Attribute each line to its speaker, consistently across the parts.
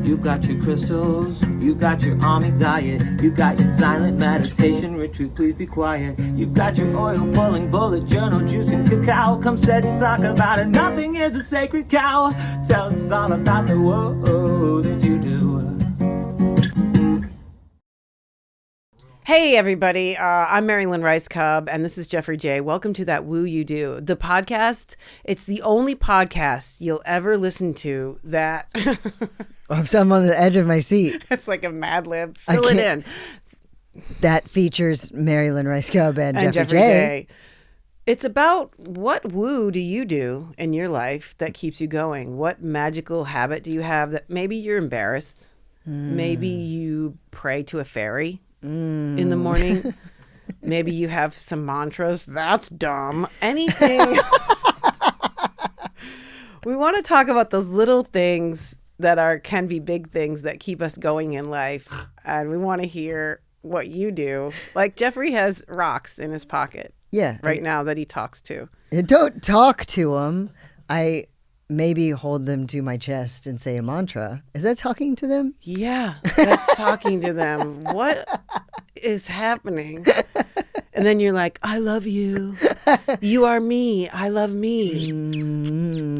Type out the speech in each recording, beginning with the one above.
Speaker 1: You've got your crystals, you've got your army diet, you've got your silent meditation retreat, please be quiet. You've got your oil pulling, bullet journal, juicing cacao. Come sit and talk about it, nothing is a sacred cow. Tell us all about the whoa that you do.
Speaker 2: Hey everybody, I'm Mary Lynn Rajskub, and this is Jeffrey J. Welcome to That Woo You Do, the podcast. It's the only podcast you'll ever listen to that...
Speaker 3: I'm on the edge of my seat.
Speaker 2: It's like a Mad Lib. Fill it in.
Speaker 3: That features Mary Lynn Rajskub and Jeffrey J.
Speaker 2: It's about what woo do you do in your life that keeps you going? What magical habit do you have that maybe you're embarrassed? Maybe you pray to a fairy in the morning. Maybe you have some mantras. That's dumb. Anything. We want to talk about those little things that can be big things that keep us going in life. And we want to hear what you do. Like Jeffrey has rocks in his pocket.
Speaker 3: Yeah.
Speaker 2: Right now that he talks to.
Speaker 3: I don't talk to them. I maybe hold them to my chest and say a mantra. Is that talking to them?
Speaker 2: Yeah, that's talking to them. What is happening? And then you're like, I love you. You are me. I love me.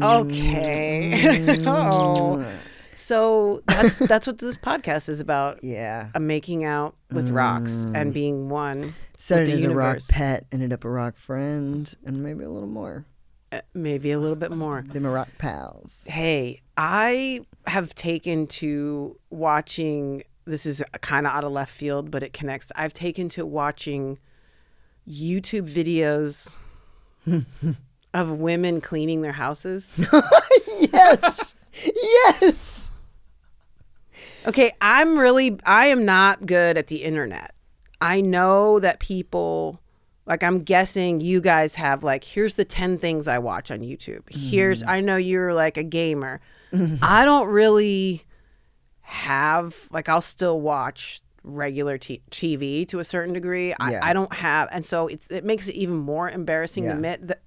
Speaker 2: Okay. Oh. So that's what this podcast is about.
Speaker 3: Yeah.
Speaker 2: Making out with rocks and being one.
Speaker 3: Started
Speaker 2: with
Speaker 3: as
Speaker 2: the
Speaker 3: a rock
Speaker 2: universe.
Speaker 3: pet, ended up a rock friend, and maybe a little more.
Speaker 2: Maybe a little bit more.
Speaker 3: They're my rock pals.
Speaker 2: Hey, I have taken to watching, this is kind of out of left field, but it connects. I've taken to watching YouTube videos of women cleaning their houses.
Speaker 3: Yes. Yes.
Speaker 2: Okay, I am not good at the internet. I know that people, like I'm guessing you guys have like, here's the 10 things I watch on YouTube. I know you're like a gamer. I don't really have, like I'll still watch regular TV to a certain degree. I don't have, and so it makes it even more embarrassing to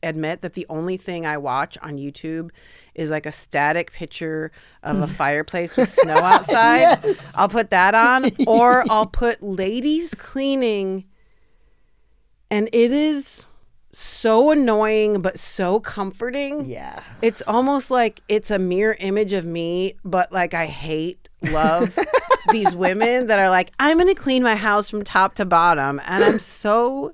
Speaker 2: admit that the only thing I watch on YouTube is like a static picture of a fireplace with snow outside.
Speaker 3: Yes.
Speaker 2: I'll put that on, or I'll put ladies cleaning, and it is so annoying but so comforting.
Speaker 3: Yeah.
Speaker 2: It's almost like it's a mirror image of me, but like I love these women that are like, I'm going to clean my house from top to bottom. And I'm so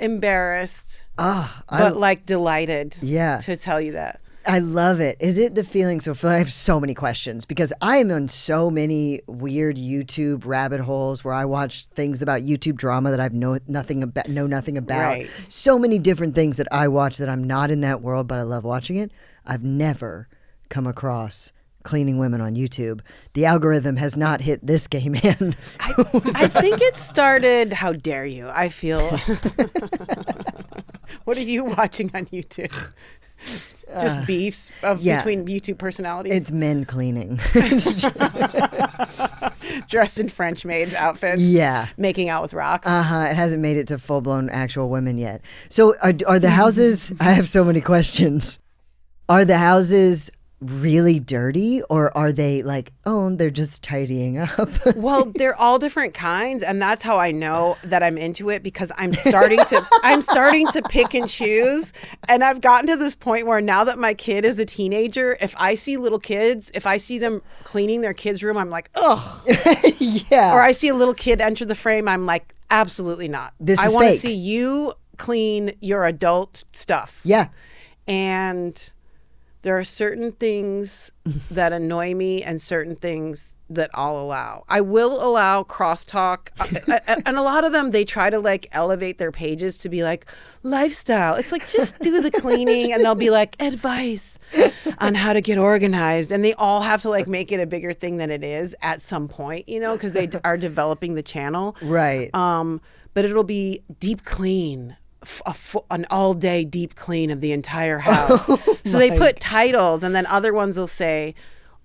Speaker 2: embarrassed, but like delighted to tell you that.
Speaker 3: I love it. Is it the feeling? So I have so many questions because I am in so many weird YouTube rabbit holes where I watch things about YouTube drama that I've know nothing about.
Speaker 2: Right.
Speaker 3: So many different things that I watch that I'm not in that world, but I love watching it. I've never come across cleaning women on YouTube. The algorithm has not hit this gay man.
Speaker 2: I think it started, how dare you? I feel. What are you watching on YouTube? Just beefs between YouTube personalities?
Speaker 3: It's men cleaning.
Speaker 2: Dressed in French maids' outfits.
Speaker 3: Yeah.
Speaker 2: Making out with rocks.
Speaker 3: It hasn't made it to full-blown actual women yet. So are the houses, I have so many questions. Are the houses really dirty, or are they like, they're just tidying up?
Speaker 2: Well, they're all different kinds, and that's how I know that I'm into it, because I'm starting to pick and choose. And I've gotten to this point where now that my kid is a teenager, if I see little kids, if I see them cleaning their kids' room, I'm like, ugh.
Speaker 3: Yeah.
Speaker 2: Or I see a little kid enter the frame, I'm like, absolutely not. I want to see you clean your adult stuff.
Speaker 3: Yeah.
Speaker 2: And there are certain things that annoy me and certain things that I'll allow. I will allow crosstalk. And a lot of them, they try to like elevate their pages to be like lifestyle. It's like, just do the cleaning, and they'll be like advice on how to get organized. And they all have to like make it a bigger thing than it is at some point, because they are developing the channel.
Speaker 3: Right.
Speaker 2: But it'll be deep clean. An all-day deep clean of the entire house. So they put titles, and then other ones will say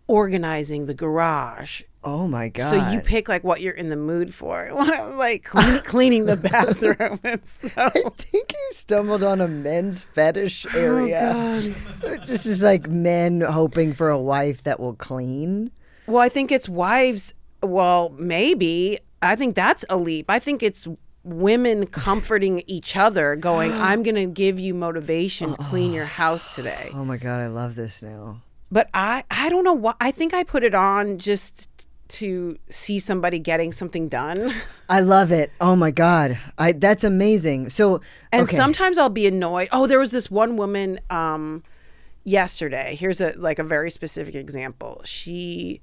Speaker 2: organizing the garage.
Speaker 3: Oh my God.
Speaker 2: So you pick like what you're in the mood for. When I was like cleaning the bathroom. And so
Speaker 3: I think you stumbled on a men's fetish area.
Speaker 2: Oh God.
Speaker 3: This is like men hoping for a wife that will clean.
Speaker 2: Well, I think it's wives. Well, maybe. I think that's a leap. I think it's women comforting each other, going, I'm going to give you motivation to clean your house today.
Speaker 3: Oh my God, I love this now.
Speaker 2: But I don't know why. I think I put it on just to see somebody getting something done.
Speaker 3: I love it. Oh my God. That's amazing. So,
Speaker 2: And
Speaker 3: okay.
Speaker 2: sometimes I'll be annoyed. Oh, there was this one woman yesterday. Here's a very specific example. She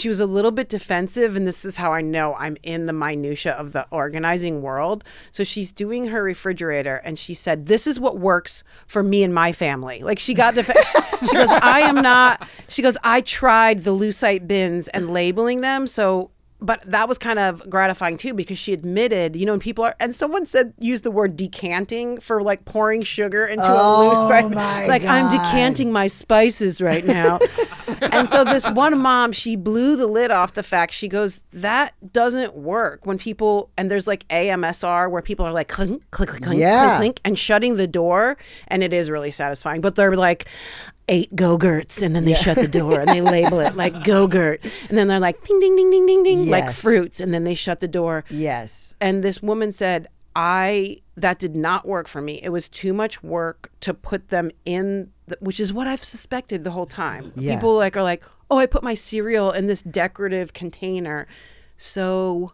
Speaker 2: was a little bit defensive, and this is how I know I'm in the minutia of the organizing world. So she's doing her refrigerator, and she said, "This is what works for me and my family." Like she got she goes, "I am not." She goes, "I tried the Lucite bins and labeling them, so." But that was kind of gratifying too, because she admitted, and people are, and someone used the word decanting for like pouring sugar into a Lucite. Like,
Speaker 3: God.
Speaker 2: I'm decanting my spices right now. And so this one mom, she blew the lid off the fact. She goes, that doesn't work when people, and there's like AMSR where people are like clink, click, click, clink,
Speaker 3: Yeah.
Speaker 2: clink, clink, and shutting the door. And it is really satisfying. But they're like, 8 Go-Gurts, and then they shut the door and they label it like Go-Gurt. And then they're like, ding, ding, ding, ding, ding, ding, like
Speaker 3: Yes.
Speaker 2: fruits. And then they shut the door.
Speaker 3: Yes.
Speaker 2: And this woman said, that did not work for me. It was too much work to put them in, which is what I've suspected the whole time.
Speaker 3: Yeah.
Speaker 2: People are like, oh, I put my cereal in this decorative container. So,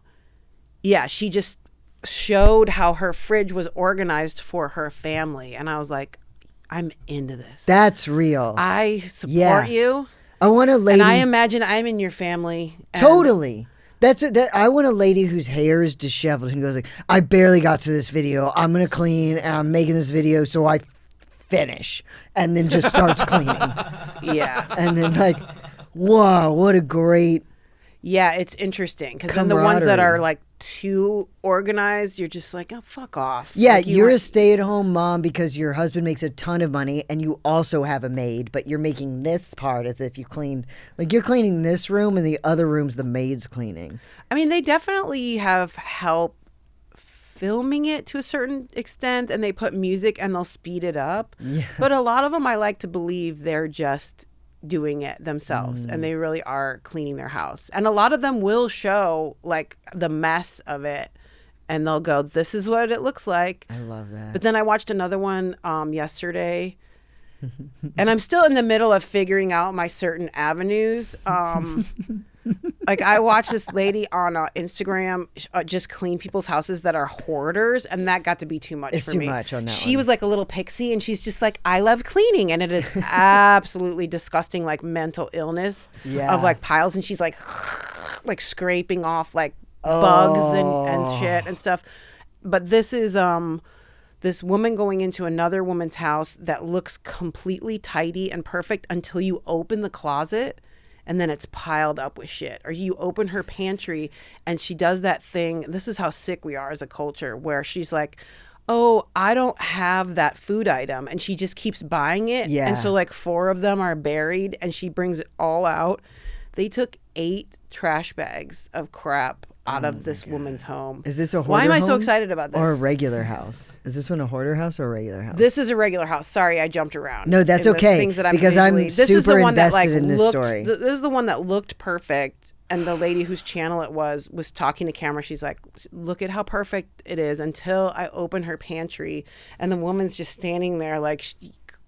Speaker 2: yeah, she just showed how her fridge was organized for her family. And I was like, I'm into this.
Speaker 3: That's real.
Speaker 2: I support you.
Speaker 3: I want a lady.
Speaker 2: And I imagine I'm in your family. And
Speaker 3: Totally. I want a lady whose hair is disheveled and goes like, I barely got to this video. I'm going to clean and I'm making this video so I finish. And then just starts cleaning.
Speaker 2: Yeah.
Speaker 3: And then like, whoa, what a great.
Speaker 2: Yeah, it's interesting. Because then the ones that
Speaker 3: Camaraderie.
Speaker 2: are like too organized, you're just like, oh, fuck off.
Speaker 3: Yeah,
Speaker 2: Like,
Speaker 3: you're a stay-at-home mom because your husband makes a ton of money and you also have a maid, but you're making this part as if you cleaned, like you're cleaning this room and the other room's the maid's cleaning.
Speaker 2: I mean, they definitely have help filming it to a certain extent, and they put music and they'll speed it up.
Speaker 3: Yeah.
Speaker 2: But a lot of them, I like to believe they're just doing it themselves and they really are cleaning their house. And a lot of them will show like the mess of it, and they'll go, this is what it looks like.
Speaker 3: I love that.
Speaker 2: But then I watched another one yesterday, and I'm still in the middle of figuring out my certain avenues. Like I watched this lady on Instagram just clean people's houses that are hoarders, and that got to be too much
Speaker 3: It's
Speaker 2: for
Speaker 3: too
Speaker 2: me.
Speaker 3: much on that
Speaker 2: She
Speaker 3: one.
Speaker 2: was like a little pixie, and she's just like, I love cleaning, and it is absolutely disgusting, like mental illness
Speaker 3: Yeah.
Speaker 2: of like piles, and she's like scraping off like bugs and shit and stuff. But this is this woman going into another woman's house that looks completely tidy and perfect until you open the closet and then it's piled up with shit. Or you open her pantry and she does that thing. This is how sick we are as a culture, where she's like, oh, I don't have that food item. And she just keeps buying it.
Speaker 3: Yeah.
Speaker 2: And so like 4 of them are buried and she brings it all out. They took 8 trash bags of crap out of this woman's home.
Speaker 3: Is this a hoarder
Speaker 2: Why am I so
Speaker 3: home
Speaker 2: excited about this?
Speaker 3: or a regular house? Is this one a hoarder house or a regular house?
Speaker 2: This is a regular house. Sorry, I jumped around.
Speaker 3: No, that's
Speaker 2: in the
Speaker 3: okay,
Speaker 2: things that I'm
Speaker 3: because I'm
Speaker 2: this is the
Speaker 3: super
Speaker 2: one that, like,
Speaker 3: invested in this
Speaker 2: looked,
Speaker 3: story.
Speaker 2: This is the one that looked perfect, and the lady whose channel it was talking to camera. She's like, "Look at how perfect it is." Until I open her pantry, and the woman's just standing there, like,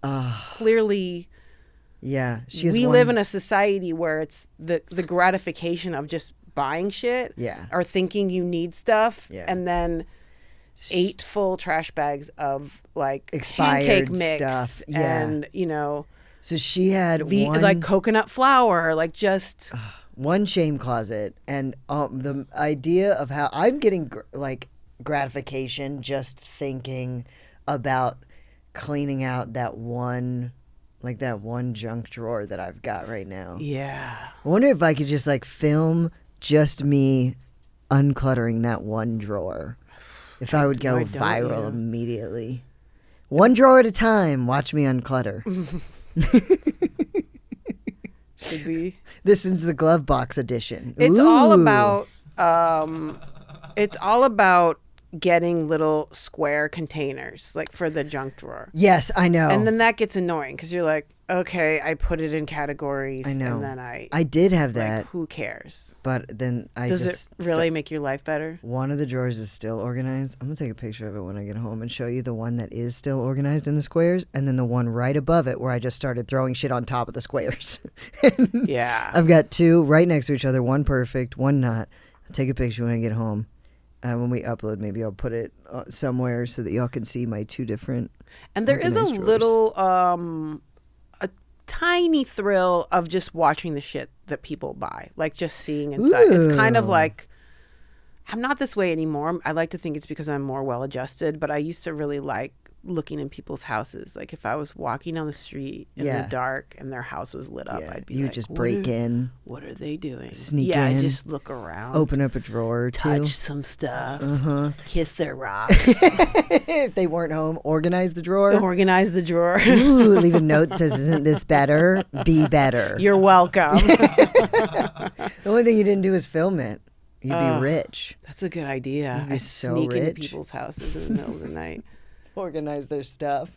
Speaker 2: clearly.
Speaker 3: Yeah,
Speaker 2: We live in a society where it's the gratification of just buying shit,
Speaker 3: Yeah.
Speaker 2: or thinking you need stuff,
Speaker 3: Yeah.
Speaker 2: and then 8 full trash bags of like
Speaker 3: Expired
Speaker 2: pancake mix
Speaker 3: stuff. Yeah.
Speaker 2: and
Speaker 3: So she had one,
Speaker 2: like coconut flour, like just
Speaker 3: one shame closet, and the idea of how I'm getting like gratification just thinking about cleaning out that one junk drawer that I've got right now.
Speaker 2: yeah.
Speaker 3: I wonder if I could just like film just me uncluttering that one drawer. If I would go
Speaker 2: Why don't
Speaker 3: viral
Speaker 2: you?
Speaker 3: immediately. One drawer at a time, watch me unclutter.
Speaker 2: Should be.
Speaker 3: This is the glove box edition.
Speaker 2: It's all
Speaker 3: Ooh.
Speaker 2: about getting little square containers like for the junk drawer.
Speaker 3: Yes, I know.
Speaker 2: And then that gets annoying because you're like, okay, I put it in categories.
Speaker 3: I know.
Speaker 2: And then I
Speaker 3: did have that.
Speaker 2: Like, who cares?
Speaker 3: But then
Speaker 2: Does it really make your life better?
Speaker 3: One of the drawers is still organized. I'm going to take a picture of it when I get home and show you the one that is still organized in the squares, and then the one right above it where I just started throwing shit on top of the squares.
Speaker 2: Yeah.
Speaker 3: I've got two right next to each other, one perfect, one not. I'll take a picture when I get home. When we upload, maybe I'll put it somewhere so that y'all can see my two different.
Speaker 2: And there is a
Speaker 3: organized drawers.
Speaker 2: little, a tiny thrill of just watching the shit that people buy, like just seeing inside. It's kind of like, I'm not this way anymore. I like to think it's because I'm more well adjusted, but I used to really like looking in people's houses. Like if I was walking down the street in the dark and their house was lit up, I'd be
Speaker 3: you
Speaker 2: like,
Speaker 3: just break in.
Speaker 2: What are they doing?
Speaker 3: Sneak
Speaker 2: in.
Speaker 3: in.
Speaker 2: Just look around.
Speaker 3: Open up a drawer or
Speaker 2: touch
Speaker 3: two.
Speaker 2: some stuff. Kiss their rocks.
Speaker 3: If they weren't home, organize the drawer.
Speaker 2: Organize the drawer.
Speaker 3: Ooh, leave a note that says, isn't this better? Be better.
Speaker 2: You're welcome.
Speaker 3: The only thing you didn't do is film it. You'd be rich.
Speaker 2: That's a good idea.
Speaker 3: You'd be
Speaker 2: I
Speaker 3: so
Speaker 2: sneak into
Speaker 3: rich.
Speaker 2: people's houses in the middle of the night.
Speaker 3: Organize their stuff.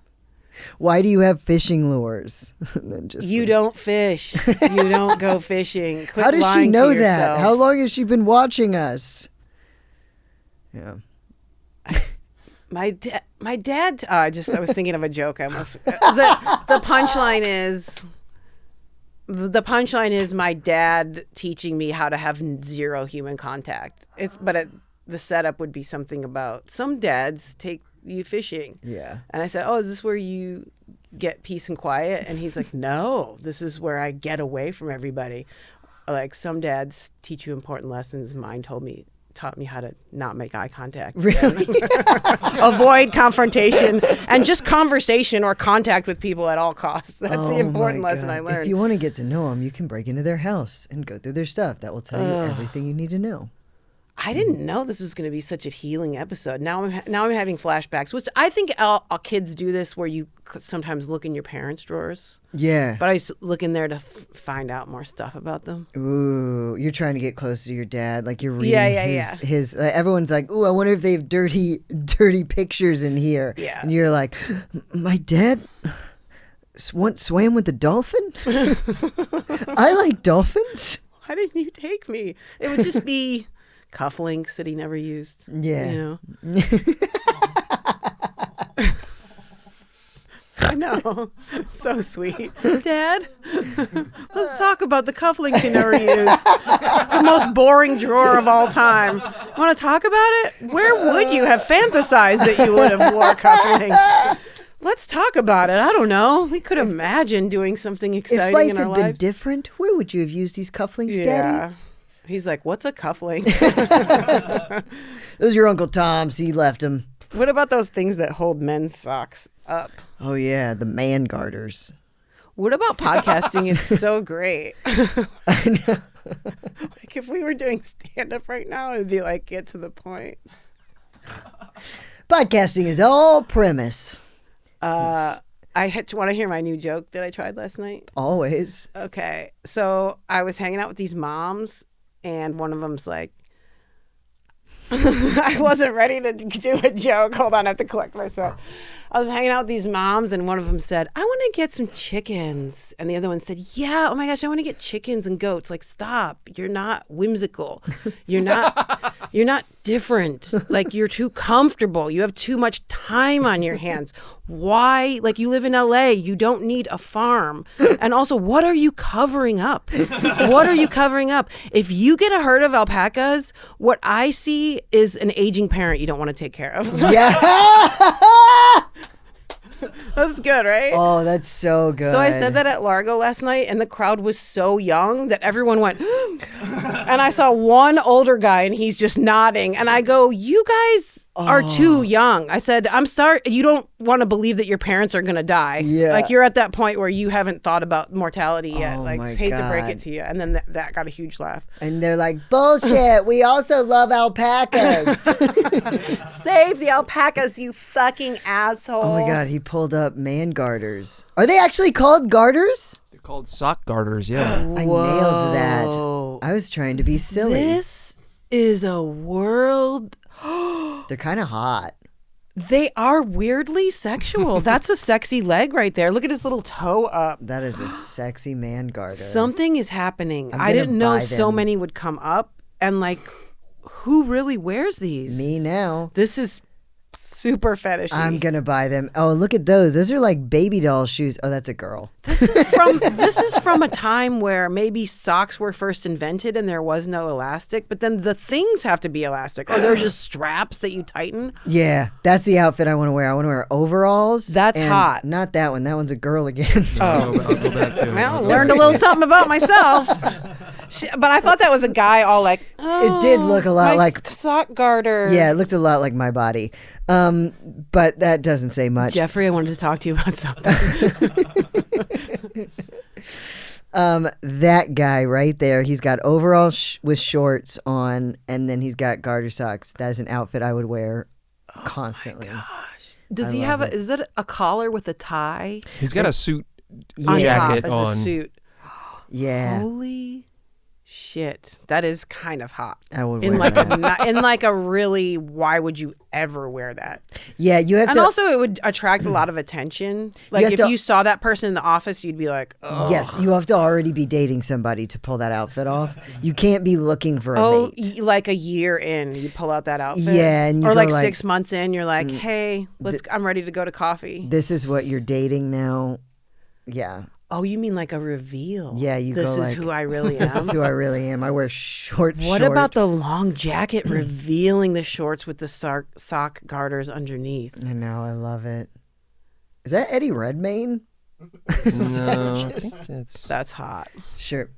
Speaker 3: Why do you have fishing lures? And then just
Speaker 2: You don't fish. You don't go fishing. Quit
Speaker 3: How does she
Speaker 2: lying to
Speaker 3: know that?
Speaker 2: yourself.
Speaker 3: How long has she been watching us? Yeah.
Speaker 2: My dad. I was thinking of a joke. I almost. The punchline is. The punchline is my dad teaching me how to have zero human contact. The setup would be something about some dads take you fishing.
Speaker 3: Yeah.
Speaker 2: And I said, oh, is this where you get peace and quiet? And he's like, no, this is where I get away from everybody. Like some dads teach you important lessons. Mine taught me how to not make eye contact.
Speaker 3: Really?
Speaker 2: Avoid confrontation and just conversation or contact with people at all costs. That's the important
Speaker 3: my
Speaker 2: lesson
Speaker 3: God.
Speaker 2: I learned.
Speaker 3: If you want to get to know them, you can break into their house and go through their stuff. That will tell you everything you need to know.
Speaker 2: I didn't know this was going to be such a healing episode. Now I'm having flashbacks, which I think all kids do this, where you sometimes look in your parents' drawers.
Speaker 3: Yeah.
Speaker 2: But I used to look in there to find out more stuff about them.
Speaker 3: Ooh, you're trying to get closer to your dad. Like you're reading his everyone's like, ooh, I wonder if they have dirty pictures in here.
Speaker 2: Yeah.
Speaker 3: And you're like, my dad once swam with a dolphin? I like dolphins.
Speaker 2: Why didn't you take me? It would just be cufflinks that he never used.
Speaker 3: Yeah.
Speaker 2: You know? I know. So sweet. Dad, let's talk about the cufflinks you never used. The most boring drawer of all time. Want to talk about it? Where would you have fantasized that you would have wore cufflinks? Let's talk about it. I don't know. We could imagine doing something exciting
Speaker 3: If life
Speaker 2: in our
Speaker 3: had been
Speaker 2: lives.
Speaker 3: different, where would you have used these cufflinks,
Speaker 2: Yeah.
Speaker 3: Daddy?
Speaker 2: He's like, what's a cufflink?
Speaker 3: Those are your Uncle Tom's. He left them.
Speaker 2: What about those things that hold men's socks up?
Speaker 3: Oh, yeah, the man garters.
Speaker 2: What about podcasting? It's so great.
Speaker 3: I know.
Speaker 2: Like if we were doing stand-up right now, it'd be like, get to the point.
Speaker 3: Podcasting is all premise.
Speaker 2: I want to hear my new joke that I tried last night.
Speaker 3: Always.
Speaker 2: Okay. So I was hanging out with these moms, and one of them's like, I wasn't ready to do a joke. Hold on, I have to collect myself. I was hanging out with these moms, and one of them said, I want to get some chickens. And the other one said, yeah, oh my gosh, I want to get chickens and goats. Like, stop. You're not whimsical. You're not different. Like, you're too comfortable. You have too much time on your hands. Why? Like, you live in LA. You don't need a farm. And also, what are you covering up? What are you covering up? If you get a herd of alpacas, what I see is an aging parent you don't want to take care of.
Speaker 3: Yeah.
Speaker 2: That's good, right?
Speaker 3: Oh, that's so good.
Speaker 2: So I said that at Largo last night, and the crowd was so young that everyone went, and I saw one older guy, and he's just nodding. And I go, you guys are too young. I said, you don't want to believe that your parents are going to die.
Speaker 3: Yeah.
Speaker 2: Like you're at that point where you haven't thought about mortality yet.
Speaker 3: Oh,
Speaker 2: Like,
Speaker 3: my
Speaker 2: hate to break
Speaker 3: God.
Speaker 2: it to you. And then that got a huge laugh.
Speaker 3: And they're like, bullshit. We also love alpacas.
Speaker 2: Save the alpacas, you fucking asshole.
Speaker 3: Oh, my God. He pulled up man garters. Are they actually called garters?
Speaker 4: They're called sock garters, yeah.
Speaker 3: I nailed that. I was trying to be silly.
Speaker 2: This is a world.
Speaker 3: They're kind of hot.
Speaker 2: They are weirdly sexual. That's a sexy leg right there. Look at his little toe up.
Speaker 3: That is a sexy man garter.
Speaker 2: Something is happening.
Speaker 3: I'm
Speaker 2: I
Speaker 3: gonna
Speaker 2: didn't know
Speaker 3: buy
Speaker 2: so
Speaker 3: them.
Speaker 2: many would come up. And like, who really wears these?
Speaker 3: Me now.
Speaker 2: This is super fetishy.
Speaker 3: I'm gonna buy them. Oh, look at those. Those are like baby doll shoes. Oh, that's a girl.
Speaker 2: This is from a time where maybe socks were first invented and there was no elastic, but then the things have to be elastic, or there's just straps that you tighten.
Speaker 3: Yeah, that's the outfit I want to wear. I want to wear overalls.
Speaker 2: That's
Speaker 3: and
Speaker 2: hot.
Speaker 3: Not that one. That one's a girl again.
Speaker 1: I'll go back to
Speaker 2: Well, learned a little something about myself. But I thought that was a guy all like, oh,
Speaker 3: It did look a lot
Speaker 2: my
Speaker 3: like-
Speaker 2: sock garter.
Speaker 3: Yeah, it looked a lot like my body. But that doesn't say much.
Speaker 2: Jeffrey, I wanted to talk to you about something.
Speaker 3: That guy right there, he's got overalls with shorts on, and then he's got garter socks. That is an outfit I would wear constantly.
Speaker 2: Does he have is it a collar with a tie?
Speaker 4: He's got a suit
Speaker 2: On
Speaker 4: jacket
Speaker 2: top as
Speaker 4: on.
Speaker 2: a suit.
Speaker 3: Yeah,
Speaker 2: Holy shit. That is kind of hot.
Speaker 3: I would
Speaker 2: In
Speaker 3: wear
Speaker 2: like
Speaker 3: that.
Speaker 2: in like a really, why would you ever wear that?
Speaker 3: Yeah, you have
Speaker 2: And
Speaker 3: to.
Speaker 2: also it would attract a lot of attention. Like
Speaker 3: have
Speaker 2: if
Speaker 3: to-
Speaker 2: you saw that person in the office, you'd be like, oh.
Speaker 3: Yes, you have to already be dating somebody to pull that outfit off. You can't be looking for a
Speaker 2: Oh,
Speaker 3: mate.
Speaker 2: like a year in, you pull out that outfit.
Speaker 3: Yeah, and you
Speaker 2: or
Speaker 3: go
Speaker 2: like
Speaker 3: like,
Speaker 2: 6 months in, you're like, hey, I'm ready to go to coffee.
Speaker 3: This is what you're dating now. Yeah.
Speaker 2: Oh, you mean like a reveal?
Speaker 3: Yeah, you
Speaker 2: This
Speaker 3: go
Speaker 2: is
Speaker 3: like,
Speaker 2: who I really
Speaker 3: This is
Speaker 2: am.
Speaker 3: who I really am. I wear short.
Speaker 2: What about the long jacket revealing the shorts with the sock garters underneath?
Speaker 3: I know. I love it. Is that Eddie Redmayne?
Speaker 4: No, I think that's.
Speaker 2: That's hot.
Speaker 3: Sure.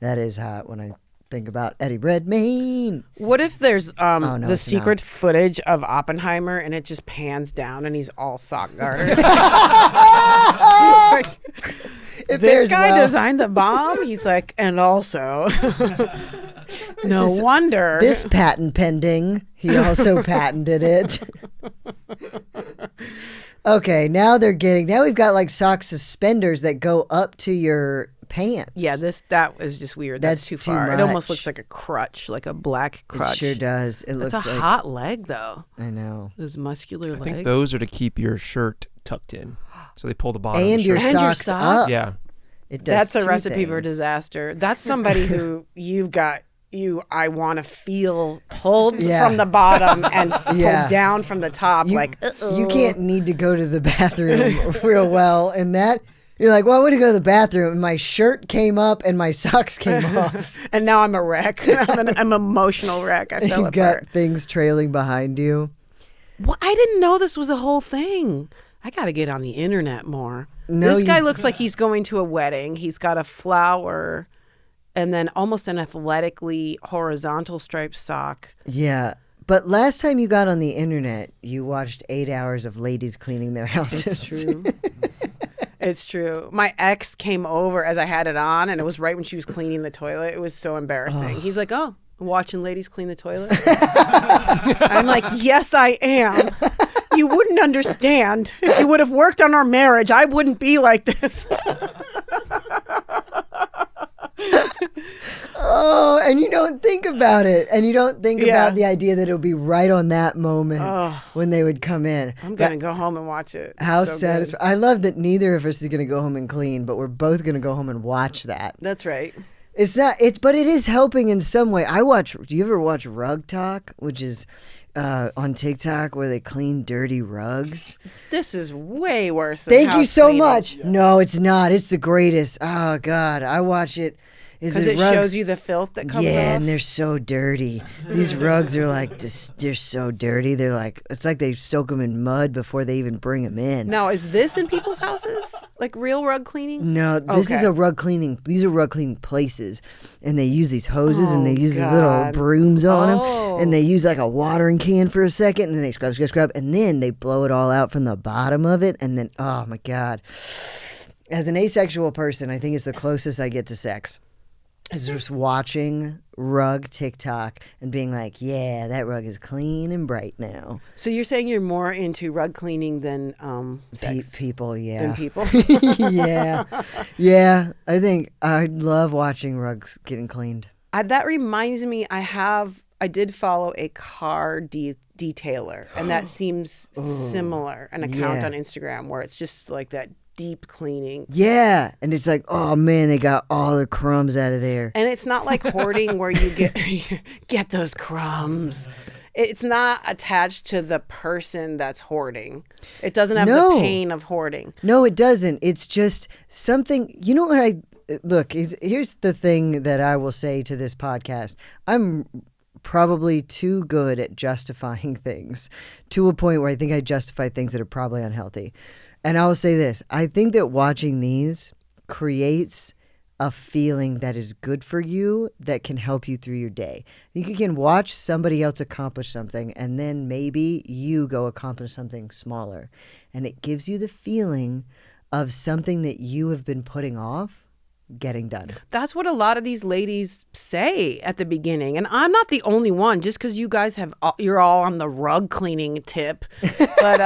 Speaker 3: That is hot when I think about Eddie Redmayne.
Speaker 2: What if there's
Speaker 3: no,
Speaker 2: the
Speaker 3: it's
Speaker 2: secret
Speaker 3: not.
Speaker 2: footage of Oppenheimer and it just pans down and he's all sock garters?
Speaker 3: It
Speaker 2: This
Speaker 3: fares
Speaker 2: guy
Speaker 3: well.
Speaker 2: designed the bomb. He's like, and also, no
Speaker 3: This is-
Speaker 2: wonder.
Speaker 3: This patent pending. He also patented it. Okay, now we've got like sock suspenders that go up to your pants.
Speaker 2: Yeah, that was just weird. That's too
Speaker 3: too
Speaker 2: far. It almost
Speaker 3: much.
Speaker 2: looks like a crutch, like a black crutch.
Speaker 3: It sure does. It
Speaker 2: That's
Speaker 3: looks
Speaker 2: a
Speaker 3: like
Speaker 2: hot leg, though.
Speaker 3: I know.
Speaker 2: Those muscular
Speaker 4: I
Speaker 2: legs.
Speaker 4: think those are to keep your shirt tucked in, so they pull the bottom.
Speaker 3: And
Speaker 4: of the
Speaker 3: your
Speaker 4: shirt.
Speaker 2: And your
Speaker 3: socks
Speaker 2: sock?
Speaker 3: up.
Speaker 4: Yeah.
Speaker 3: It does
Speaker 2: That's a
Speaker 3: two
Speaker 2: recipe for
Speaker 3: things.
Speaker 2: disaster. That's somebody who I want to feel pulled
Speaker 3: Yeah.
Speaker 2: from the bottom and
Speaker 3: Yeah.
Speaker 2: pulled down from the top.
Speaker 3: You can't need to go to the bathroom real well, and that you're like, well, I want to go to the bathroom, and my shirt came up and my socks came off.
Speaker 2: And now I'm a wreck. I'm an emotional wreck. I fell
Speaker 3: You
Speaker 2: apart.
Speaker 3: got things trailing behind you.
Speaker 2: Well, I didn't know this was a whole thing. I got to get on the internet more.
Speaker 3: No,
Speaker 2: this guy
Speaker 3: you-
Speaker 2: looks like he's going to a wedding. He's got a flower and then almost an athletically horizontal striped sock.
Speaker 3: Yeah. But last time you got on the internet, you watched 8 hours of ladies cleaning their houses.
Speaker 2: It's true. It's true. My ex came over as I had it on, and it was right when she was cleaning the toilet. It was so embarrassing. He's like, oh, watching ladies clean the toilet? I'm like, yes, I am. You wouldn't understand. If you would have worked on our marriage, I wouldn't be like this.
Speaker 3: Oh, and you don't think about it. And you don't think
Speaker 2: Yeah.
Speaker 3: about the idea that it'll be right on that moment when they would come in.
Speaker 2: I'm going to go home and watch it.
Speaker 3: How
Speaker 2: So good.
Speaker 3: satisfying. I love that neither of us is going to go home and clean, but we're both going to go home and watch that.
Speaker 2: That's right.
Speaker 3: But it is helping in some way. Do you ever watch Rug Talk, which is on TikTok where they clean dirty rugs?
Speaker 2: This is way worse than
Speaker 3: Thank you
Speaker 2: house
Speaker 3: so
Speaker 2: cleaning.
Speaker 3: much. No, it's not. It's the greatest. Oh God, I watch it.
Speaker 2: Because it shows you the filth that comes
Speaker 3: yeah,
Speaker 2: off.
Speaker 3: and they're so dirty. These rugs are like, they're so dirty. They're like, it's like they soak them in mud before they even bring them in.
Speaker 2: Now, is this in people's houses? Like real rug cleaning?
Speaker 3: No, this is
Speaker 2: Okay.
Speaker 3: a rug cleaning. These are rug cleaning places, and they use these hoses and they use these little
Speaker 2: God.
Speaker 3: brooms on
Speaker 2: Oh.
Speaker 3: them, and they use like a watering can for a second, and then they scrub, and then they blow it all out from the bottom of it, and then oh my God! As an asexual person, I think it's the closest I get to sex. Is just watching rug TikTok and being like, yeah, that rug is clean and bright now.
Speaker 2: So you're saying you're more into rug cleaning than sex?
Speaker 3: People, yeah.
Speaker 2: Than people?
Speaker 3: Yeah. Yeah. I think I love watching rugs getting cleaned.
Speaker 2: That reminds me, I did follow a car detailer, and that seems similar. An account
Speaker 3: Yeah.
Speaker 2: on Instagram where it's just like that deep cleaning.
Speaker 3: Yeah. And it's like, oh man, they got all the crumbs out of there.
Speaker 2: And it's not like hoarding where you get those crumbs. It's not attached to the person that's hoarding. It doesn't have
Speaker 3: No.
Speaker 2: the pain of hoarding.
Speaker 3: No, it doesn't. It's just something. You know what look, here's the thing that I will say to this podcast. I'm probably too good at justifying things to a point where I think I justify things that are probably unhealthy. And I will say this. I think that watching these creates a feeling that is good for you that can help you through your day. I think you can watch somebody else accomplish something and then maybe you go accomplish something smaller. And it gives you the feeling of something that you have been putting off getting done.
Speaker 2: That's what a lot of these ladies say at the beginning. And I'm not the only one, just because you guys you're all on the rug cleaning tip. But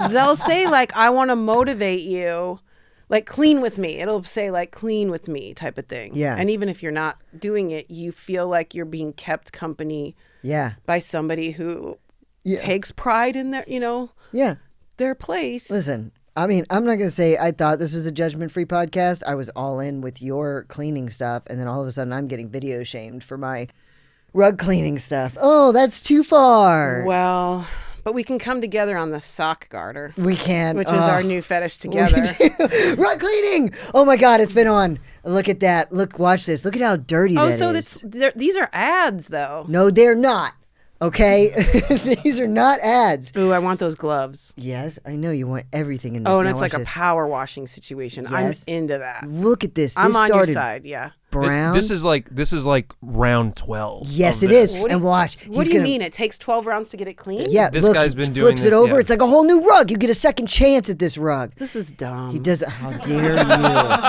Speaker 2: they'll say like, I want to motivate you. Like, clean with me. It'll say like, clean with me type of thing.
Speaker 3: Yeah.
Speaker 2: And even if you're not doing it, you feel like you're being kept company
Speaker 3: Yeah.
Speaker 2: by somebody who
Speaker 3: Yeah.
Speaker 2: takes pride in
Speaker 3: Yeah.
Speaker 2: their place.
Speaker 3: Listen, I mean, I'm not going to say I thought this was a judgment-free podcast. I was all in with your cleaning stuff, and then all of a sudden I'm getting video shamed for my rug cleaning stuff. Oh, that's too far.
Speaker 2: Well, but we can come together on the sock garter,
Speaker 3: We can.
Speaker 2: which is our new fetish together.
Speaker 3: Rug cleaning. Oh my God, it's been on. Look at that. Look, watch this. Look at how dirty
Speaker 2: Oh,
Speaker 3: that
Speaker 2: so
Speaker 3: is.
Speaker 2: these are ads, though.
Speaker 3: No, they're not. Okay? These are not ads.
Speaker 2: Ooh, I want those gloves.
Speaker 3: Yes, I know you want everything in this.
Speaker 2: Oh, and
Speaker 3: Now
Speaker 2: it's like
Speaker 3: watch
Speaker 2: a
Speaker 3: this.
Speaker 2: power washing situation.
Speaker 3: Yes.
Speaker 2: I'm into that.
Speaker 3: Look at this.
Speaker 2: I'm
Speaker 3: This
Speaker 2: on your
Speaker 3: started
Speaker 2: side, yeah.
Speaker 3: brown.
Speaker 4: This is like round 12.
Speaker 3: Yes,
Speaker 4: of
Speaker 3: it
Speaker 4: this.
Speaker 3: is. And watch.
Speaker 2: What
Speaker 3: he's
Speaker 2: do you
Speaker 3: gonna-
Speaker 2: mean? It takes 12 rounds to get it clean?
Speaker 3: Yeah,
Speaker 4: This
Speaker 3: look,
Speaker 4: guy's
Speaker 3: he
Speaker 4: been doing
Speaker 3: flips it
Speaker 4: this,
Speaker 3: over.
Speaker 4: yeah.
Speaker 3: It's like a whole new rug. You get a second chance at this rug.
Speaker 2: This is dumb.
Speaker 3: He does it. How dare you?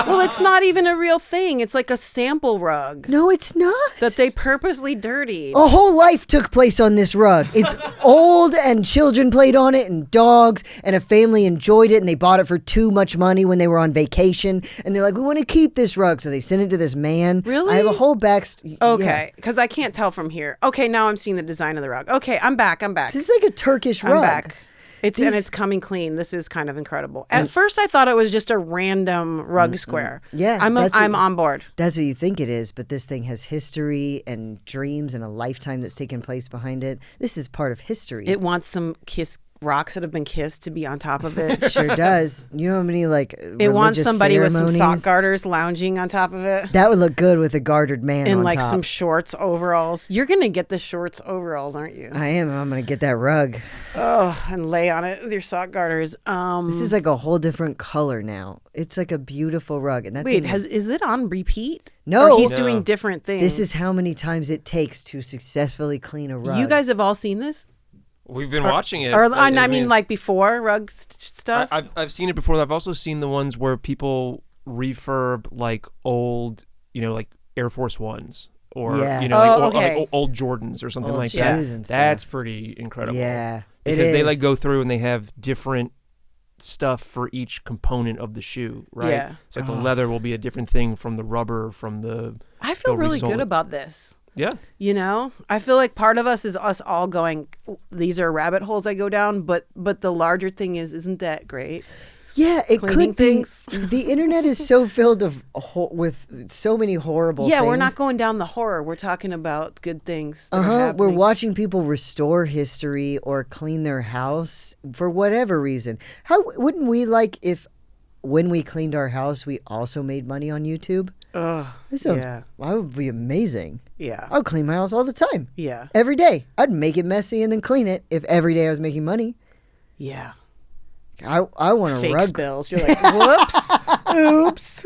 Speaker 2: Well, it's not even a real thing. It's like a sample rug
Speaker 3: No, it's not.
Speaker 2: that they purposely dirtied.
Speaker 3: A whole life took place on this rug. It's old and children played on it and dogs and a family enjoyed it and they bought it for too much money when they were on vacation and they're like, we want to keep this rug. So they sent it to this man.
Speaker 2: Really?
Speaker 3: I have a whole backstory.
Speaker 2: Okay, because I can't tell from here. Okay, now I'm seeing the design of the rug. Okay, I'm back.
Speaker 3: This is like a Turkish rug.
Speaker 2: I'm back. And
Speaker 3: These-
Speaker 2: it's coming clean. This is kind of incredible. At first, I thought it was just a random rug square.
Speaker 3: Yeah,
Speaker 2: I'm
Speaker 3: that's what-
Speaker 2: on board.
Speaker 3: That's what you think it is, but this thing has history and dreams and a lifetime that's taken place behind it. This is part of history.
Speaker 2: It wants some rocks that have been kissed to be on top of it.
Speaker 3: Sure does. You know how many like
Speaker 2: It wants
Speaker 3: religious
Speaker 2: somebody with some sock
Speaker 3: ceremonies?
Speaker 2: garters lounging on top of it.
Speaker 3: That would look good with a gartered man
Speaker 2: And
Speaker 3: on
Speaker 2: like
Speaker 3: top.
Speaker 2: some shorts, overalls. You're going to get the shorts, overalls, aren't you?
Speaker 3: I am. I'm gonna get that rug.
Speaker 2: Oh, and lay on it with your sock garters.
Speaker 3: This is like a whole different color now. It's like a beautiful rug. And that
Speaker 2: Wait,
Speaker 3: thing
Speaker 2: is it on repeat?
Speaker 3: No.
Speaker 2: Or he's
Speaker 4: No.
Speaker 2: doing different things.
Speaker 3: this is how many times it takes to successfully clean a rug.
Speaker 2: You guys have all seen this?
Speaker 4: We've been watching it.
Speaker 2: Or I mean,
Speaker 4: it's-
Speaker 2: like before rug stuff?
Speaker 4: I've seen it before. I've also seen the ones where people refurb like old, like Air Force Ones or
Speaker 3: Yeah.
Speaker 2: okay.
Speaker 4: old Jordans or something
Speaker 3: Old
Speaker 4: like
Speaker 3: shoes
Speaker 4: that.
Speaker 3: and stuff.
Speaker 4: That's pretty incredible.
Speaker 3: Yeah, it
Speaker 4: because they
Speaker 3: is.
Speaker 4: like go through and they have different stuff for each component of the shoe, right?
Speaker 2: Yeah.
Speaker 4: So like the leather will be a different thing from the rubber, from the.
Speaker 2: I feel
Speaker 4: they'll
Speaker 2: really
Speaker 4: resole
Speaker 2: good
Speaker 4: it.
Speaker 2: about this.
Speaker 4: Yeah.
Speaker 2: You know, I feel like part of us is us all going, these are rabbit holes I go down, but the larger thing is, isn't that great?
Speaker 3: Yeah, it
Speaker 2: Cleaning
Speaker 3: could be.
Speaker 2: things.
Speaker 3: The internet is so filled with so many horrible
Speaker 2: Yeah,
Speaker 3: things.
Speaker 2: we're not going down the horror. We're talking about good things. That are
Speaker 3: We're
Speaker 2: happening.
Speaker 3: watching people restore history or clean their house for whatever reason. How wouldn't we like if when we cleaned our house we also made money on YouTube?
Speaker 2: Ugh,
Speaker 3: That sounds
Speaker 2: yeah.
Speaker 3: that would be amazing.
Speaker 2: Yeah.
Speaker 3: I would clean my house all the time.
Speaker 2: Yeah.
Speaker 3: Every day. I'd make it messy and then clean it if every day I was making money.
Speaker 2: Yeah.
Speaker 3: I want a
Speaker 2: Fake
Speaker 3: rug.
Speaker 2: spills. You're like, whoops. Oops.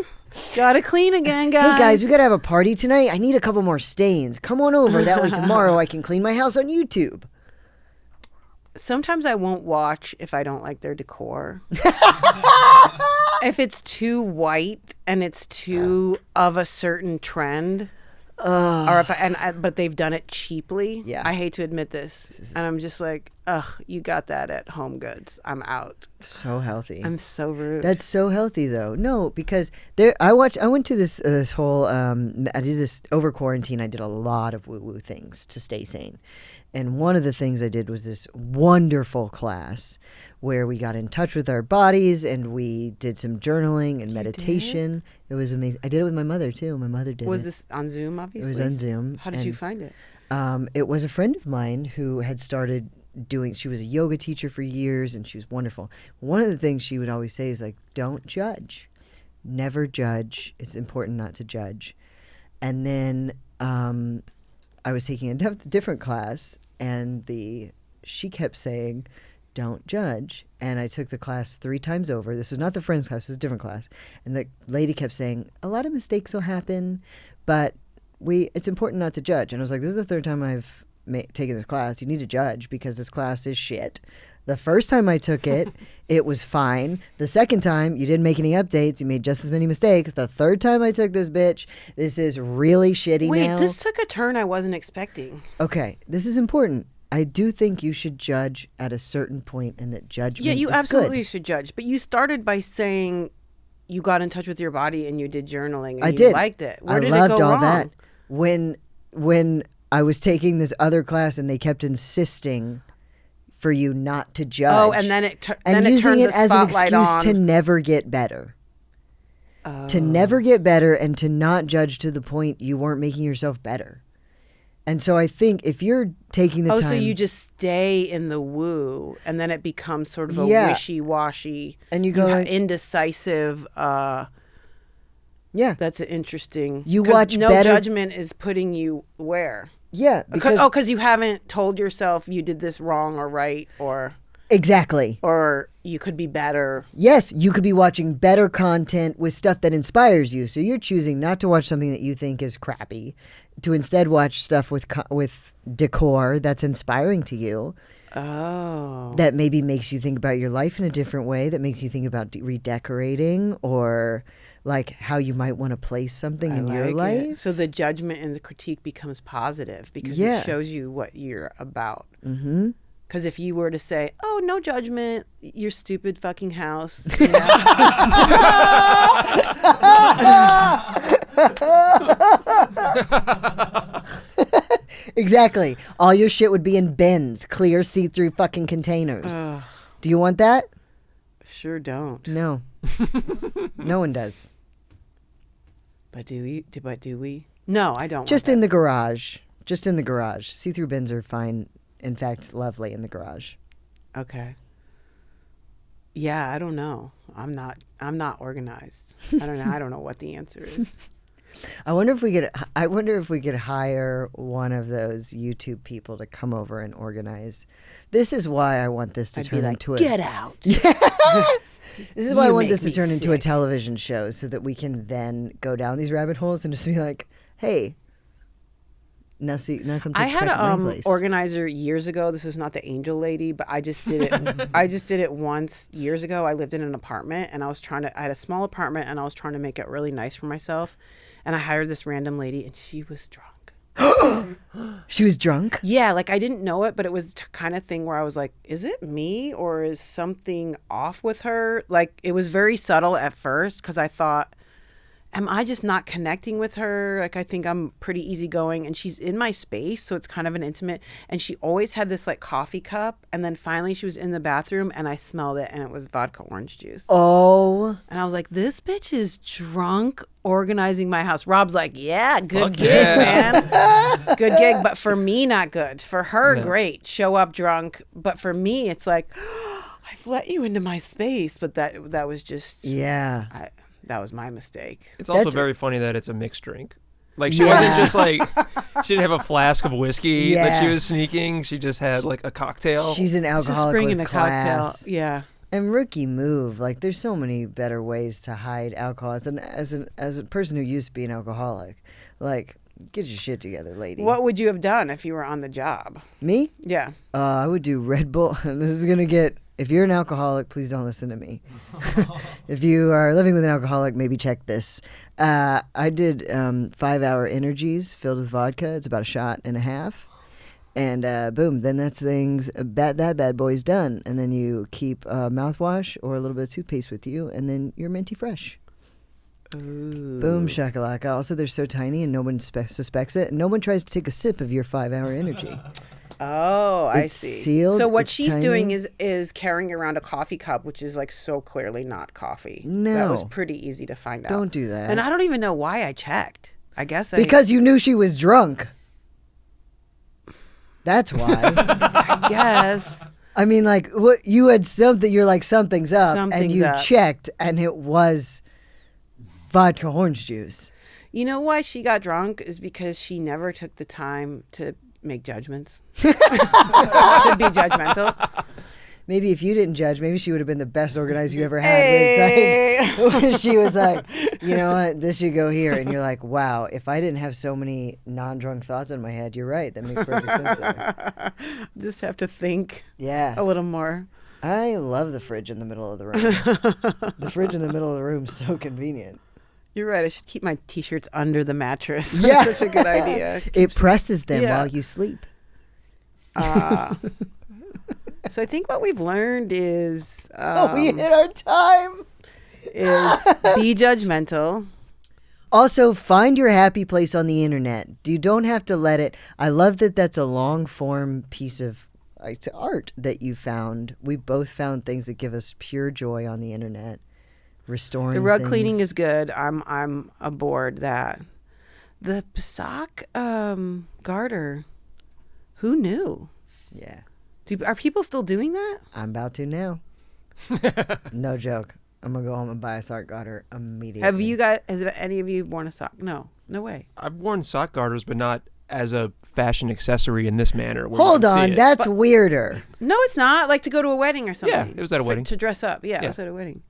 Speaker 2: Gotta clean again, guys.
Speaker 3: Hey guys, we gotta have a party tonight. I need a couple more stains. Come on over. That way tomorrow I can clean my house on YouTube.
Speaker 2: Sometimes I won't watch if I don't like their decor. If it's too white and it's too of a certain trend, or if but they've done it cheaply.
Speaker 3: Yeah.
Speaker 2: I hate to admit this, and I'm just like, ugh, you got that at Home Goods. I'm out.
Speaker 3: So healthy.
Speaker 2: I'm so rude.
Speaker 3: That's so healthy, though. No, because I went to this whole. I did this over quarantine. I did a lot of woo-woo things to stay sane, and one of the things I did was this wonderful class where we got in touch with our bodies and we did some journaling and meditation. It was amazing. I did it with my mother too. My mother did it.
Speaker 2: Was this on Zoom? Obviously,
Speaker 3: It was on Zoom.
Speaker 2: How did you find it?
Speaker 3: It was a friend of mine who had started doing, she was a yoga teacher for years and she was wonderful. One of the things she would always say is like, don't judge. Never judge. It's important not to judge. And then I was taking a different class and she kept saying, don't judge. And I took the class 3 times over. This was not the friend's class, it was a different class. And the lady kept saying, a lot of mistakes will happen, but it's important not to judge. And I was like, this is the 3rd time I've taken this class. You need to judge because this class is shit. The first time I took it, it was fine. The second time, you didn't make any updates. You made just as many mistakes. The 3rd time I took this bitch, this is really shitty now.
Speaker 2: Wait, this took a turn I wasn't expecting.
Speaker 3: Okay, this is important. I do think you should judge at a certain point and that judgment
Speaker 2: Yeah, you
Speaker 3: is
Speaker 2: absolutely
Speaker 3: good.
Speaker 2: should judge. But you started by saying you got in touch with your body and you did journaling and
Speaker 3: I
Speaker 2: you
Speaker 3: did.
Speaker 2: liked it. Where
Speaker 3: I
Speaker 2: did
Speaker 3: loved
Speaker 2: it go
Speaker 3: all
Speaker 2: wrong?
Speaker 3: that. When I was taking this other class and they kept insisting for you not to judge.
Speaker 2: Oh, and then it
Speaker 3: and
Speaker 2: then it
Speaker 3: using
Speaker 2: turned
Speaker 3: it
Speaker 2: the
Speaker 3: as an
Speaker 2: spotlight
Speaker 3: excuse
Speaker 2: on.
Speaker 3: to never get better. To never get better and to not judge to the point you weren't making yourself better. And so I think if you're taking the time...
Speaker 2: so you just stay in the woo, and then it becomes sort of a
Speaker 3: Yeah.
Speaker 2: wishy-washy,
Speaker 3: And you go like-
Speaker 2: indecisive.
Speaker 3: Yeah.
Speaker 2: That's an interesting.
Speaker 3: You
Speaker 2: 'cause
Speaker 3: watch
Speaker 2: no
Speaker 3: better-
Speaker 2: judgment is putting you where?
Speaker 3: Yeah. Because,
Speaker 2: Because you haven't told yourself you did this wrong or right,
Speaker 3: exactly.
Speaker 2: or you could be better.
Speaker 3: Yes, you could be watching better content with stuff that inspires you. So you're choosing not to watch something that you think is crappy, to instead watch stuff with decor that's inspiring to you.
Speaker 2: Oh.
Speaker 3: That maybe makes you think about your life in a different way, that makes you think about redecorating or like how you might want to place something in your
Speaker 2: like it.
Speaker 3: life.
Speaker 2: So the judgment and the critique becomes positive because
Speaker 3: Yeah.
Speaker 2: it shows you what you're about.
Speaker 3: Mm-hmm.
Speaker 2: Because if you were to say, "Oh, no judgment, your stupid fucking house," you know?
Speaker 3: Exactly. All your shit would be in bins, clear see-through fucking containers.
Speaker 2: Ugh,
Speaker 3: Do you want that?
Speaker 2: sure don't.
Speaker 3: No. No one does.
Speaker 2: But do we? No, I don't.
Speaker 3: Just
Speaker 2: want
Speaker 3: in the garage. Just in the garage. See-through bins are fine. In fact, lovely in the garage.
Speaker 2: that. Okay. Yeah, I don't know. I'm not organized. I don't know. I don't know what the answer is.
Speaker 3: I wonder if we could hire one of those YouTube people to come over and organize. This is why I want this to
Speaker 2: I'd be
Speaker 3: turn
Speaker 2: like,
Speaker 3: into a
Speaker 2: get out.
Speaker 3: This is why I
Speaker 2: You
Speaker 3: want
Speaker 2: make
Speaker 3: this to
Speaker 2: me
Speaker 3: turn into a
Speaker 2: sick.
Speaker 3: television show so that we can then go down these rabbit holes and just be like, hey, now come
Speaker 2: I
Speaker 3: take
Speaker 2: had
Speaker 3: back my
Speaker 2: a
Speaker 3: place.
Speaker 2: organizer years ago. This was not the angel lady, but I just did it. I just did it once years ago. I lived in an apartment and I had a small apartment and I was trying to make it really nice for myself. And I hired this random lady and she was drunk.
Speaker 3: She was drunk?
Speaker 2: Yeah, like I didn't know it, but it was the kind of thing where I was like, is it me or is something off with her? Like it was very subtle at first because I thought, am I just not connecting with her? Like I think I'm pretty easygoing and she's in my space, so it's kind of an intimate. And she always had this like coffee cup, and then finally she was in the bathroom and I smelled it and it was vodka orange juice.
Speaker 3: Oh.
Speaker 2: And I was like, this bitch is drunk organizing my house. Rob's like, yeah, good
Speaker 4: Fuck
Speaker 2: gig,
Speaker 4: yeah.
Speaker 2: man. Good gig, but for me, not good. For her,
Speaker 4: Yeah.
Speaker 2: great. Show up drunk. But for me, it's like, I've let you into my space. But that was just,
Speaker 3: Yeah.
Speaker 2: that was my mistake.
Speaker 4: It's also
Speaker 3: That's-
Speaker 4: very funny that it's a mixed drink. Like she
Speaker 3: Yeah.
Speaker 4: wasn't just like she didn't have a flask of whiskey that she
Speaker 3: Yeah.
Speaker 4: was sneaking. She just had like a cocktail.
Speaker 3: She's an
Speaker 2: Just
Speaker 3: alcoholic
Speaker 2: bringing
Speaker 3: with
Speaker 2: a cocktail.
Speaker 3: class.
Speaker 2: Yeah.
Speaker 3: And rookie move. Like there's so many better ways to hide alcohol. As a person who used to be an alcoholic, like get your shit together, lady.
Speaker 2: What would you have done if you were on the job?
Speaker 3: Me?
Speaker 2: Yeah.
Speaker 3: I would do Red Bull. This is gonna get. If you're an alcoholic, please don't listen to me. If you are living with an alcoholic, maybe check this. I did 5-hour energies filled with vodka. It's about a shot and a half. And boom, then that bad boy's done. And then you keep mouthwash or a little bit of toothpaste with you, and then you're minty fresh.
Speaker 2: Ooh.
Speaker 3: Boom shakalaka. Also, they're so tiny and no one suspects it. And no one tries to take a sip of your 5-hour energy.
Speaker 2: Oh, I
Speaker 3: It's
Speaker 2: see.
Speaker 3: sealed,
Speaker 2: So what
Speaker 3: it's
Speaker 2: she's
Speaker 3: tiny.
Speaker 2: doing is carrying around a coffee cup, which is like so clearly not coffee.
Speaker 3: No.
Speaker 2: That was pretty easy to find out.
Speaker 3: Don't do that.
Speaker 2: And I don't even know why I checked. I guess
Speaker 3: Because you knew she was drunk. That's why.
Speaker 2: I guess.
Speaker 3: I mean, like, what you had something. You're like, something's up, and
Speaker 2: Something's
Speaker 3: you
Speaker 2: up.
Speaker 3: checked, and it was vodka orange juice.
Speaker 2: You know why she got drunk is because she never took the time to make judgments. To be judgmental.
Speaker 3: Maybe if you didn't judge, maybe she would have been the best organizer you ever had. Where it's like, she was like, you know what, this should go here. And you're like, wow, if I didn't have so many non-drunk thoughts in my head, you're right. That makes perfect sense there.
Speaker 2: Just have to think
Speaker 3: Yeah.
Speaker 2: a little more.
Speaker 3: I love the fridge in the middle of the room. The fridge in the middle of the room is so convenient.
Speaker 2: You're right. I should keep my t-shirts under the mattress.
Speaker 3: Yeah.
Speaker 2: That's such a good idea.
Speaker 3: It presses them
Speaker 2: Yeah.
Speaker 3: while you sleep.
Speaker 2: So I think what we've learned is
Speaker 3: We hit our time.
Speaker 2: is be judgmental.
Speaker 3: Also, find your happy place on the internet. You don't have to let it. I love that that's a long form piece of art that you found. We both found things that give us pure joy on the internet. Restoring
Speaker 2: The rug
Speaker 3: things.
Speaker 2: cleaning is good. I'm aboard that. The sock garter. Who knew?
Speaker 3: Yeah,
Speaker 2: Are people still doing that?
Speaker 3: I'm about to now. No joke. I'm gonna go home and buy a sock garter immediately.
Speaker 2: Have you guys? Has any of you worn a sock? No way.
Speaker 4: I've worn sock garters, but not as a fashion accessory in this manner. where you
Speaker 3: Hold
Speaker 4: can see
Speaker 3: on,
Speaker 4: it.
Speaker 3: that's weirder.
Speaker 2: No, it's not. Like to go to a wedding or something.
Speaker 4: Yeah, it was at a wedding.
Speaker 2: To dress up. Yeah, it
Speaker 4: Yeah.
Speaker 2: was at a wedding.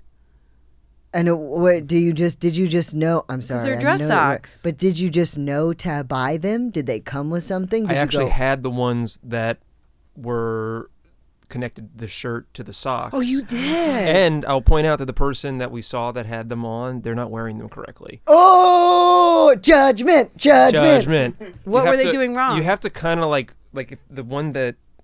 Speaker 3: And what did you just know? I'm sorry,
Speaker 2: they're
Speaker 3: I
Speaker 2: dress
Speaker 3: know
Speaker 2: socks.
Speaker 3: But did you just know to buy them? Did they come with something? Did
Speaker 4: I
Speaker 3: you
Speaker 4: actually
Speaker 3: go,
Speaker 4: had the ones that were connected the shirt to the socks.
Speaker 2: Oh, you did.
Speaker 4: And I'll point out that the person that we saw that had them on, they're not wearing them correctly.
Speaker 3: Oh, judgment.
Speaker 4: Judgment.
Speaker 2: What
Speaker 4: You
Speaker 2: were
Speaker 4: have
Speaker 2: they
Speaker 4: to-
Speaker 2: doing wrong?
Speaker 4: You have to kind of like if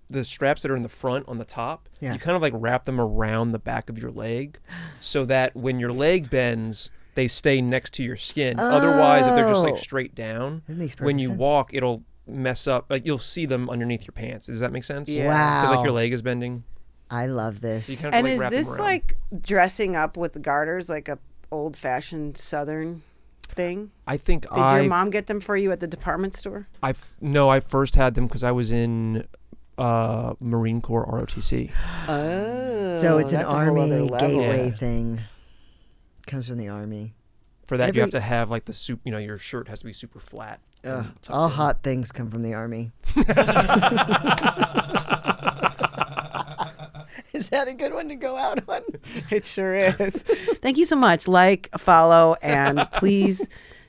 Speaker 4: the straps that are in the front on the top,
Speaker 3: Yeah.
Speaker 4: you kind of like wrap them around the back of your leg so that when your leg bends, they stay next to your skin. Otherwise, if they're just like
Speaker 3: Oh.
Speaker 4: straight down,
Speaker 3: That makes perfect
Speaker 4: when you
Speaker 3: sense.
Speaker 4: walk, it'll mess up. Like you'll see them underneath your pants. Does that make sense?
Speaker 2: Yeah.
Speaker 3: Wow.
Speaker 4: Because like your leg is bending.
Speaker 3: I love this.
Speaker 4: So you kind of
Speaker 2: And
Speaker 4: like
Speaker 2: is
Speaker 4: wrap them
Speaker 2: this
Speaker 4: around.
Speaker 2: like dressing up with garters, like a old-fashioned Southern thing?
Speaker 4: I think
Speaker 2: Did your mom get them for you at the department store?
Speaker 4: I first had them because I was in Marine Corps ROTC.
Speaker 2: Oh,
Speaker 3: So it's an
Speaker 2: that's a whole other
Speaker 3: army
Speaker 2: level.
Speaker 3: gateway
Speaker 4: Yeah.
Speaker 3: thing. Comes from the army.
Speaker 4: For that, you have to have like the soup. You know, your shirt has to be super flat. and tucked
Speaker 3: All
Speaker 4: in.
Speaker 3: hot things come from the army. Is that a good one to go out on?
Speaker 2: It sure is. Thank you so much. Like, follow, and please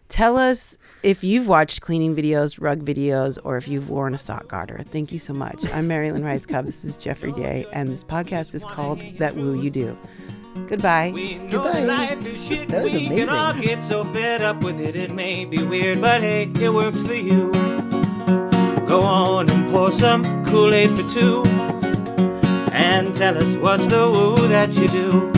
Speaker 2: tell us if you've watched cleaning videos, rug videos, or if you've worn a sock garter. Thank you so much. I'm Mary Lynn Rajskub. This is Jeffrey Day, and this podcast is called That Woo You Do. Goodbye.
Speaker 1: We know
Speaker 3: Goodbye.
Speaker 1: life is shit.
Speaker 3: That was
Speaker 1: We can all
Speaker 3: amazing.
Speaker 1: get so fed up with it. It may be weird, but hey, it works for you. Go on and pour some Kool-Aid for two, and tell us what's the woo that you do.